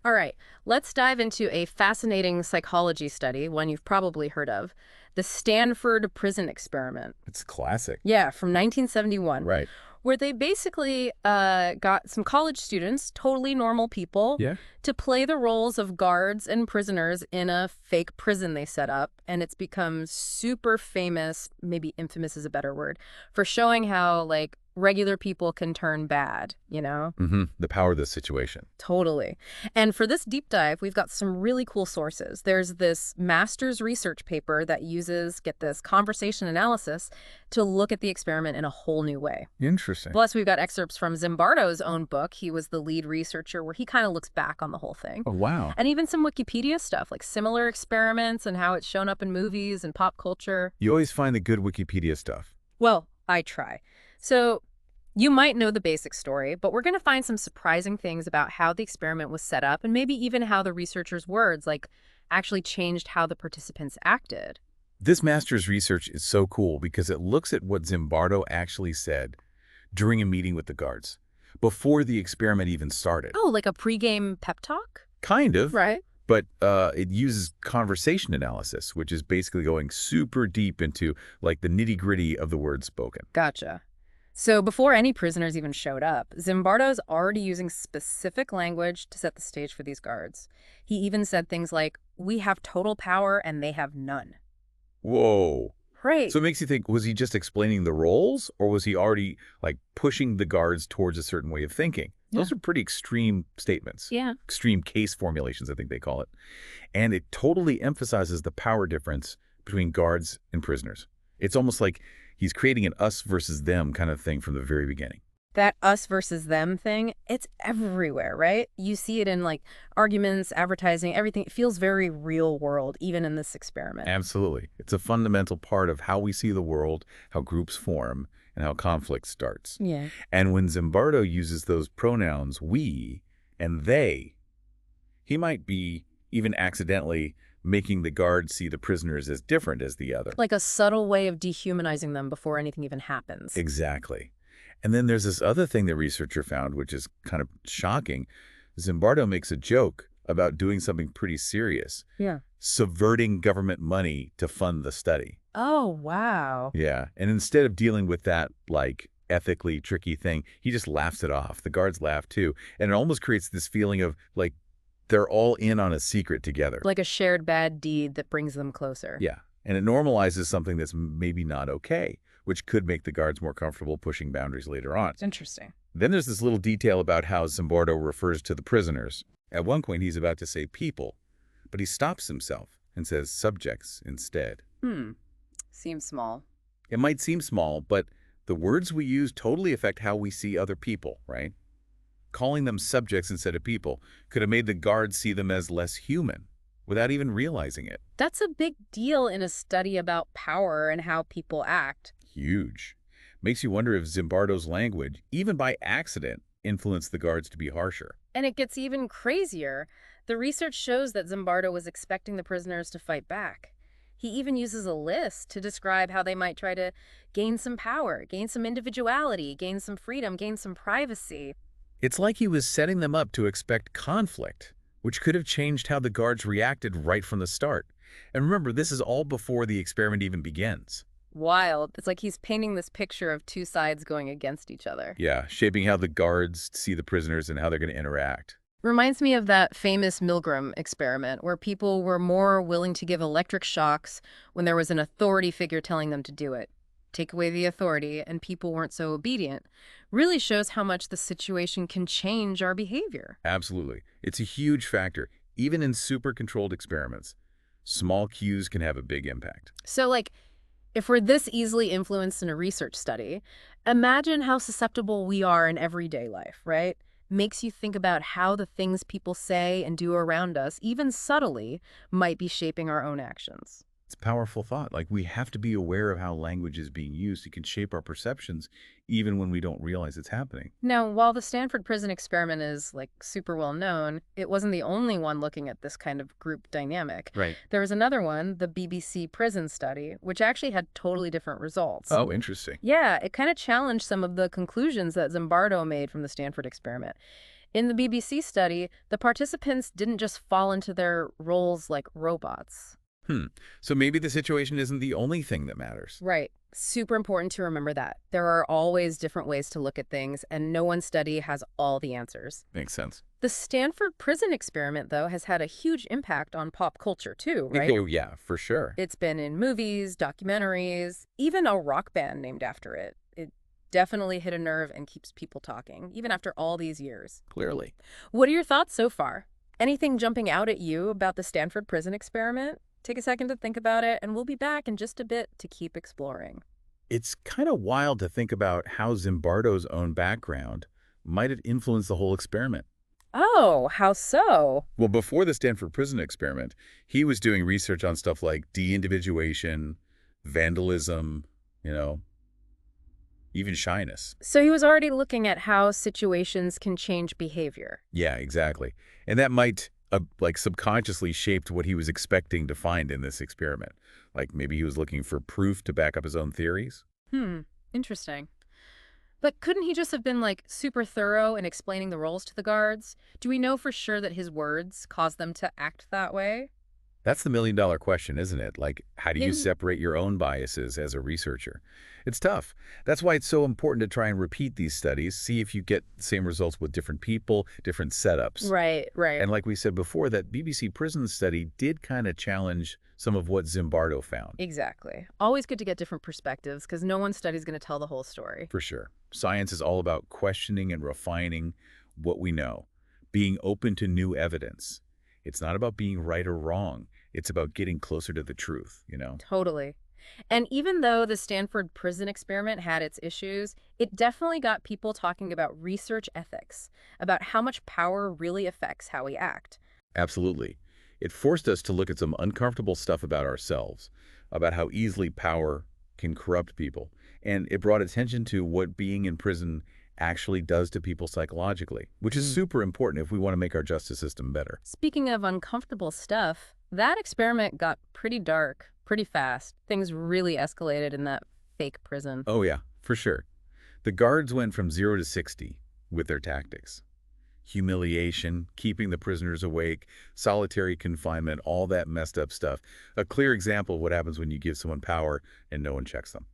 All right, let's dive into a fascinating psychology study, one you've probably heard of, the Stanford Prison Experiment. It's classic. Yeah, from 1971, Right. where they basically got some college students, totally normal people, Yeah. to play the roles of guards and prisoners in a fake prison they set up. And it's become super famous, maybe infamous is a better word, for showing how, like, regular people can turn bad, you know? The power of this situation. Totally. And for this deep dive, we've got some really cool sources. There's this master's research paper that uses, get this, conversation analysis to look at the experiment in a whole new way. Interesting. Plus, we've got excerpts from Zimbardo's own book. He was the lead researcher, where he kind of looks back on the whole thing. Oh, wow. And even some Wikipedia stuff, like similar experiments and how it's shown up in movies and pop culture. You always find the good Wikipedia stuff. Well, I try. So you might know the basic story, but we're going to find some surprising things about how the experiment was set up and maybe even how the researchers' words, like, actually changed how the participants acted. This master's research is so cool because it looks at what Zimbardo actually said during a meeting with the guards, before the experiment even started. Oh, like a pregame pep talk? Kind of. Right. But it uses conversation analysis, which is basically going super deep into, like, the nitty-gritty of the words spoken. Gotcha. So before any prisoners even showed up, Zimbardo's already using specific language to set the stage for these guards. He even said things like, "We have total power and they have none." Whoa. Right. So it makes you think, was he just explaining the roles, or was he already, like, pushing the guards towards a certain way of thinking? Those are pretty extreme statements. Yeah. Extreme case formulations, I think they call it. And it totally emphasizes the power difference between guards and prisoners. It's almost like he's creating an us versus them kind of thing from the very beginning. That us versus them thing, it's everywhere, right? You see it in, like, arguments, advertising, everything. It feels very real world, even in this experiment. Absolutely. It's a fundamental part of how we see the world, how groups form, and how conflict starts. Yeah. And when Zimbardo uses those pronouns we and they, he might be even accidentally making the guards see the prisoners as different as the other. Like a subtle way of dehumanizing them before anything even happens. Exactly. And then there's this other thing the researcher found, which is kind of shocking. Zimbardo makes a joke about doing something pretty serious, Yeah. subverting government money to fund the study. Oh, wow. Yeah. And instead of dealing with that, like, ethically tricky thing, he just laughs it off. The guards laugh too. And it almost creates this feeling of, like, they're all in on a secret together. Like a shared bad deed that brings them closer. Yeah. And it normalizes something that's maybe not okay, which could make the guards more comfortable pushing boundaries later on. It's interesting. Then there's this little detail about how Zimbardo refers to the prisoners. At one point, he's about to say people, but he stops himself and says subjects instead. Seems small. It might seem small, but the words we use totally affect how we see other people, right? Calling them subjects instead of people could have made the guards see them as less human without even realizing it. That's a big deal in a study about power and how people act. Huge. Makes you wonder if Zimbardo's language, even by accident, influenced the guards to be harsher. And it gets even crazier. The research shows that Zimbardo was expecting the prisoners to fight back. He even uses a list to describe how they might try to gain some power, gain some individuality, gain some freedom, gain some privacy. It's like he was setting them up to expect conflict, which could have changed how the guards reacted right from the start. And remember, this is all before the experiment even begins. Wild. It's like he's painting this picture of two sides going against each other. Yeah, shaping how the guards see the prisoners and how they're going to interact. Reminds me of that famous Milgram experiment where people were more willing to give electric shocks when there was an authority figure telling them to do it. Take away the authority and people weren't so obedient. Really shows how much the situation can change our behavior. Absolutely. It's a huge factor, even in super controlled experiments. Small cues can have a big impact. So, like, if we're this easily influenced in a research study, imagine how susceptible we are in everyday life, right? Makes you think about how the things people say and do around us, even subtly, might be shaping our own actions. It's a powerful thought. Like, we have to be aware of how language is being used. It can shape our perceptions even when we don't realize it's happening. Now, while the Stanford Prison Experiment is, like, super well known, it wasn't the only one looking at this kind of group dynamic. Right. There was another one, the BBC Prison Study, which actually had totally different results. Oh, interesting. Yeah, it kind of challenged some of the conclusions that Zimbardo made from the Stanford experiment. In the BBC study, the participants didn't just fall into their roles like robots. Hmm. So maybe the situation isn't the only thing that matters. Right. Super important to remember that. There are always different ways to look at things, and no one study has all the answers. Makes sense. The Stanford Prison Experiment, though, has had a huge impact on pop culture, too, right? Oh, yeah, for sure. It's been in movies, documentaries, even a rock band named after it. It definitely hit a nerve and keeps people talking, even after all these years. Clearly. What are your thoughts so far? Anything jumping out at you about the Stanford Prison Experiment? Take a second to think about it, and we'll be back in just a bit to keep exploring. It's kind of wild to think about how Zimbardo's own background might have influenced the whole experiment. Oh, how so? Well, before the Stanford Prison Experiment, he was doing research on stuff like de-individuation, vandalism, you know, even shyness. So he was already looking at how situations can change behavior. Yeah, exactly. And that might, like, subconsciously shaped what he was expecting to find in this experiment. Like, maybe he was looking for proof to back up his own theories. Interesting. But couldn't he just have been, like, super thorough in explaining the roles to the guards? Do we know for sure that his words caused them to act that way? That's the million-dollar question, isn't it? Like, how do you Yeah. separate your own biases as a researcher? It's tough. That's why it's so important to try and repeat these studies, see if you get the same results with different people, different setups. Right, right. And like we said before, that BBC prison study did kind of challenge some of what Zimbardo found, Exactly. Always good to get different perspectives because no one study's going to tell the whole story. for sure. Science is all about questioning and refining what we know, being open to new evidence. It's not about being right or wrong. It's about getting closer to the truth, you know? Totally. And even though the Stanford Prison Experiment had its issues, it definitely got people talking about research ethics, about how much power really affects how we act. Absolutely. It forced us to look at some uncomfortable stuff about ourselves, about how easily power can corrupt people. And it brought attention to what being in prison actually does to people psychologically, which is super important if we want to make our justice system better. Speaking of uncomfortable stuff, that experiment got pretty dark pretty fast. Things really escalated in that fake prison. Oh, yeah, for sure. The guards went from 0 to 60 with their tactics. Humiliation, keeping the prisoners awake, solitary confinement, all that messed up stuff. A clear example of what happens when you give someone power and no one checks them.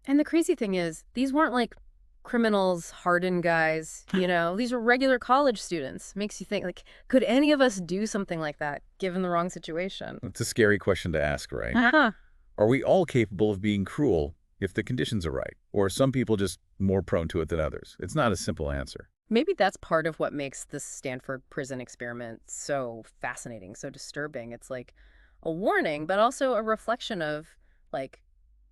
And the crazy thing is, these weren't like criminals, hardened guys, these were regular college students. Makes you think, like, could any of us do something like that given the wrong situation? It's a scary question to ask, right? Huh. Are we all capable of being cruel if the conditions are right? Or are some people just more prone to it than others? It's not a simple answer. Maybe that's part of what makes the Stanford Prison Experiment so fascinating, so disturbing. It's like a warning, but also a reflection of, like,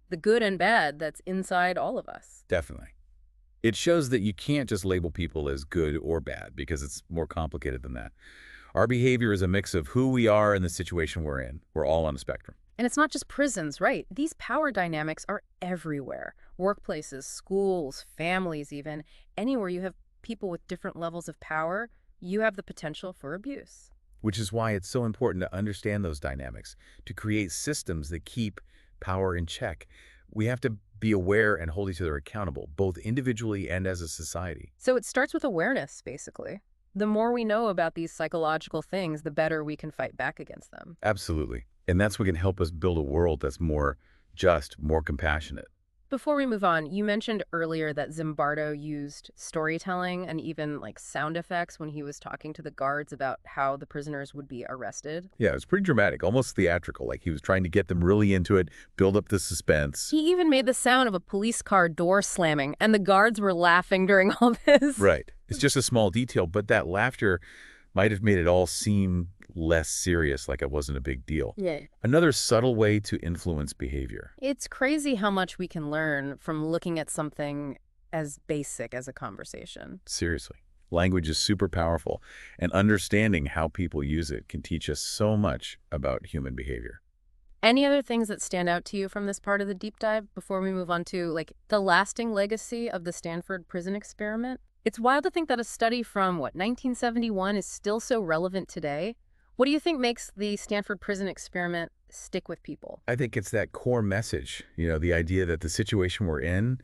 the good and bad that's inside all of us. Definitely. It shows that you can't just label people as good or bad because it's more complicated than that. Our behavior is a mix of who we are and the situation we're in. We're all on a spectrum. And it's not just prisons, right? These power dynamics are everywhere. Workplaces, schools, families even. Anywhere you have people with different levels of power, you have the potential for abuse. Which is why it's so important to understand those dynamics, to create systems that keep power in check. We have to be aware and hold each other accountable, both individually and as a society. So it starts with awareness, basically. The more we know about these psychological things, the better we can fight back against them. Absolutely. And that's what can help us build a world that's more just, more compassionate. Before we move on, you mentioned earlier that Zimbardo used storytelling and even like sound effects when he was talking to the guards about how the prisoners would be arrested. Yeah, it was pretty dramatic, almost theatrical. Like he was trying to get them really into it, build up the suspense. He even made the sound of a police car door slamming, and the guards were laughing during all this. Right. It's just a small detail, but that laughter might have made it all seem less serious, like it wasn't a big deal. Yeah. Another subtle way to influence behavior. It's crazy how much we can learn from looking at something as basic as a conversation. Seriously. Language is super powerful, and understanding how people use it can teach us so much about human behavior. Any other things that stand out to you from this part of the deep dive before we move on to, like, the lasting legacy of the Stanford Prison Experiment? It's wild to think that a study from, 1971 is still so relevant today. What do you think makes the Stanford Prison Experiment stick with people? I think it's that core message, the idea that the situation we're in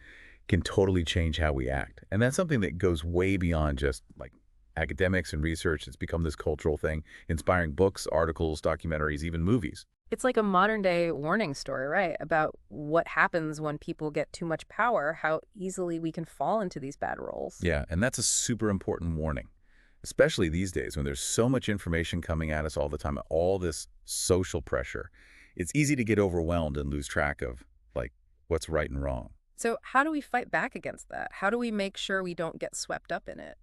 can totally change how we act. And that's something that goes way beyond just, like, Academics and research, it's become this cultural thing, inspiring books, articles, documentaries, even movies. It's like a modern day warning story, right? About what happens when people get too much power, how easily we can fall into these bad roles. Yeah, and that's a super important warning, especially these days when there's so much information coming at us all the time, all this social pressure. It's easy to get overwhelmed and lose track of, like, what's right and wrong. So, how do we fight back against that? How do we make sure we don't get swept up in it?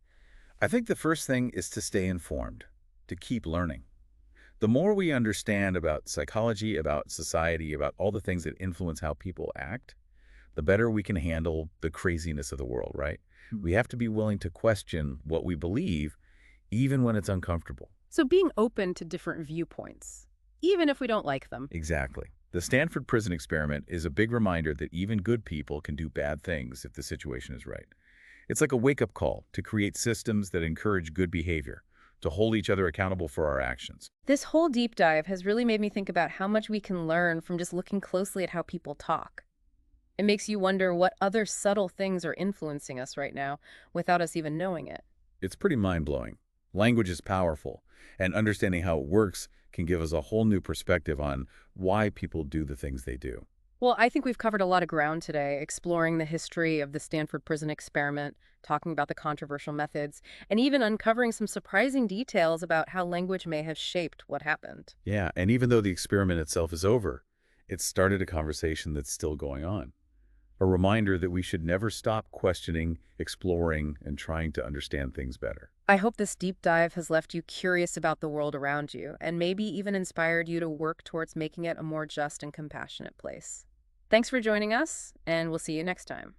I think the first thing is to stay informed, to keep learning. The more we understand about psychology, about society, about all the things that influence how people act, the better we can handle the craziness of the world, right? We have to be willing to question what we believe, even when it's uncomfortable. So, being open to different viewpoints, even if we don't like them. Exactly. The Stanford Prison Experiment is a big reminder that even good people can do bad things if the situation is right. It's like a wake-up call to create systems that encourage good behavior, to hold each other accountable for our actions. This whole deep dive has really made me think about how much we can learn from just looking closely at how people talk. It makes you wonder what other subtle things are influencing us right now without us even knowing it. It's pretty mind-blowing. Language is powerful, and understanding how it works can give us a whole new perspective on why people do the things they do. Well, I think we've covered a lot of ground today, exploring the history of the Stanford Prison Experiment, talking about the controversial methods, and even uncovering some surprising details about how language may have shaped what happened. Yeah, and even though the experiment itself is over, it started a conversation that's still going on. A reminder that we should never stop questioning, exploring, and trying to understand things better. I hope this deep dive has left you curious about the world around you and maybe even inspired you to work towards making it a more just and compassionate place. Thanks for joining us, and we'll see you next time.